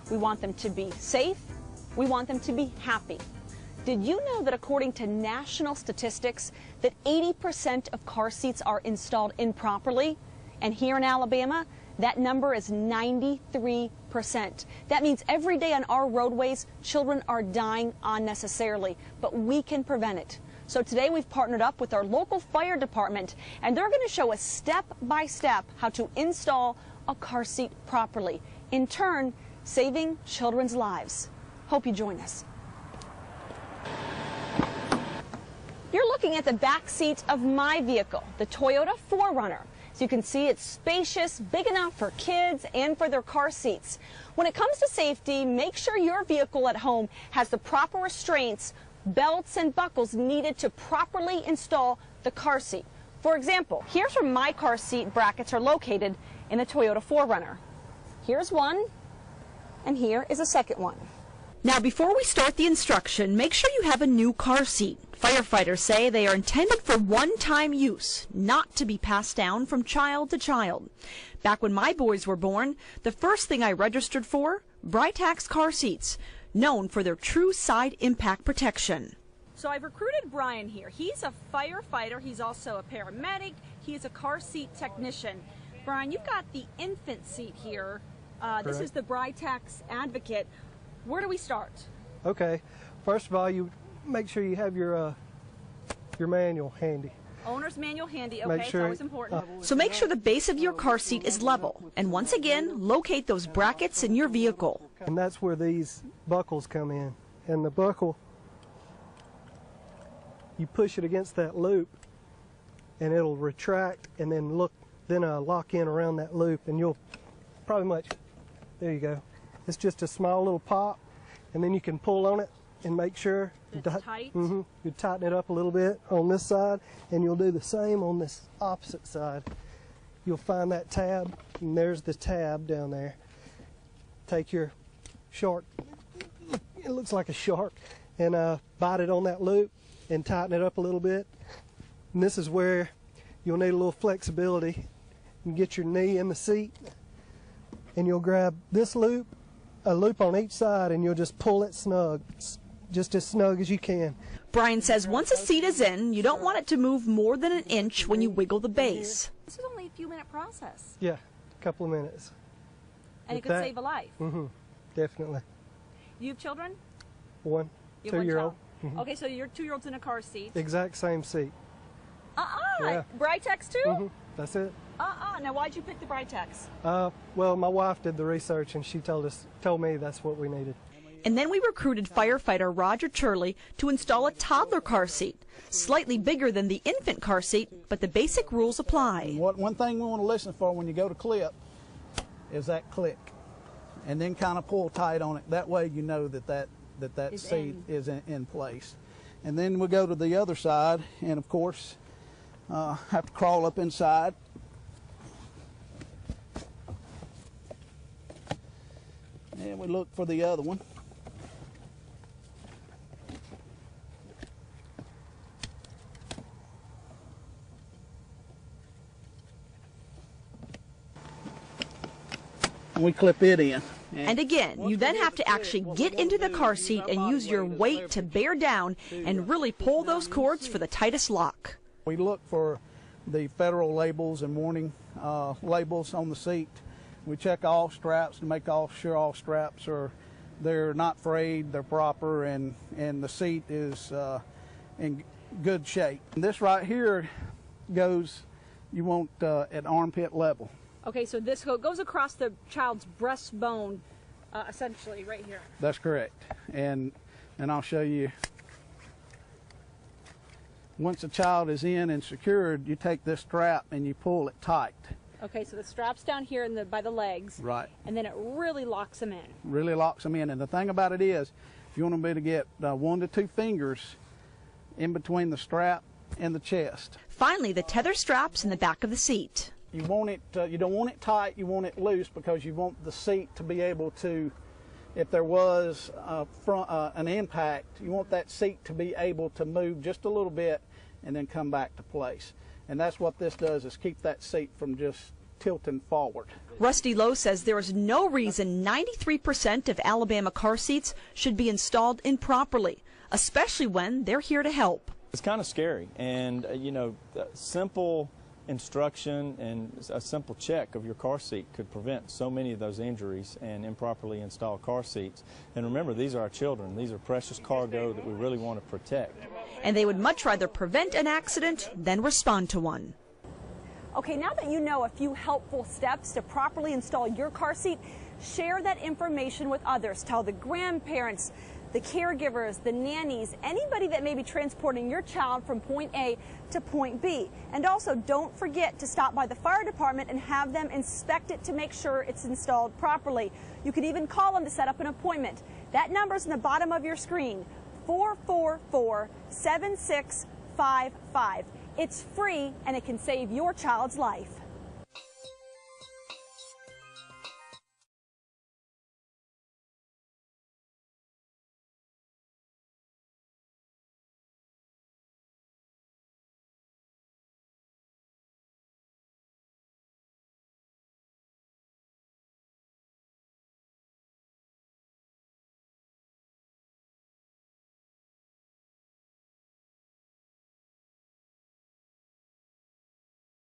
We want them to be safe. We want them to be happy. Did you know that according to national statistics that 80% of car seats are installed improperly? And here in Alabama, that number is 93%. That means every day on our roadways, children are dying unnecessarily, but we can prevent it. So today we've partnered up with our local fire department, and they're going to show us step-by-step how to install a car seat properly, in turn saving children's lives. Hope you join us. You're looking at the back seat of my vehicle, the Toyota 4Runner. So you can see it's spacious, big enough for kids and for their car seats. When it comes to safety, make sure your vehicle at home has the proper restraints, belts and buckles needed to properly install the car seat. For example, here's where my car seat brackets are located in the Toyota 4Runner. Here's one, and here is a second one. Now, before we start the instruction, make sure you have a new car seat. Firefighters say they are intended for one-time use, not to be passed down from child to child. Back when my boys were born, the first thing I registered for, Britax car seats, known for their true side impact protection. So I've recruited Brian here. He's a firefighter. He's also a paramedic. He's a car seat technician. Brian, you've got the infant seat here. This is the Britax Advocate. Where do we start? Okay. First of all, you make sure you have your manual handy. Owner's manual handy. Okay, it's always important. So make sure the base of your car seat is level. And once again, locate those brackets in your vehicle. And that's where these buckles come in. And the buckle, you push it against that loop, and it'll retract and then lock in around that loop, and you'll there you go. It's just a small little pop, and then you can pull on it and make sure it's tight. You tighten it up a little bit on this side, and you'll do the same on this opposite side. You'll find that tab, and there's the tab down there. Take your shark, it looks like a shark, and bite it on that loop and tighten it up a little bit. And this is where you'll need a little flexibility. You get your knee in the seat, and you'll grab this loop, a loop on each side, and you'll just pull it snug, just as snug as you can. Brian says once a seat is in, you don't want it to move more than an inch when you wiggle the base. This is only a few-minute process. Yeah, a couple of minutes. And it could save a life. Definitely. You have children? One, 2-year-old. Okay, so your 2-year-old's in a car seat. Exact same seat. Yeah. Britax too? That's it. Now why'd you pick the Britax? Well, my wife did the research, and she told me that's what we needed. And then we recruited firefighter Roger Turley to install a toddler car seat, slightly bigger than the infant car seat, but the basic rules apply. One thing we want to listen for when you go to clip is that click, and then kind of pull tight on it. That way you know that seat is in place. And then we go to the other side, and of course have to crawl up inside. And we look for the other one. And we clip it in. And again, you then have to actually get into the car seat and use your weight to bear down and really pull those cords for the tightest lock. We look for the federal labels and warning labels on the seat. We check all straps to make sure all straps they're not frayed, they're proper, and the seat is in good shape. And this right here goes, you want at armpit level. Okay, so this goes across the child's breastbone, essentially, right here. That's correct. And I'll show you. Once the child is in and secured, you take this strap and you pull it tight. Okay, so the strap's down here by the legs. Right. And then it really locks them in. Really locks them in. And the thing about it is, if you want to be able to get 1 to 2 fingers in between the strap and the chest. Finally, the tether straps in the back of the seat. You want it, you don't want it tight, you want it loose, because you want the seat to be able to, if there was an impact, you want that seat to be able to move just a little bit and then come back to place. And that's what this does, is keep that seat from just tilting forward. Rusty Lowe says there is no reason 93% of Alabama car seats should be installed improperly, especially when they're here to help. It's kind of scary, and simple instruction and a simple check of your car seat could prevent so many of those injuries and improperly installed car seats. And remember, these are our children. These are precious cargo that we really want to protect. And they would much rather prevent an accident than respond to one. Okay, now that you know a few helpful steps to properly install your car seat, share that information with others. Tell the grandparents, the caregivers, the nannies, anybody that may be transporting your child from point A to point B. And also, don't forget to stop by the fire department and have them inspect it to make sure it's installed properly. You can even call them to set up an appointment. That number's in the bottom of your screen, 444-7655. It's free and it can save your child's life.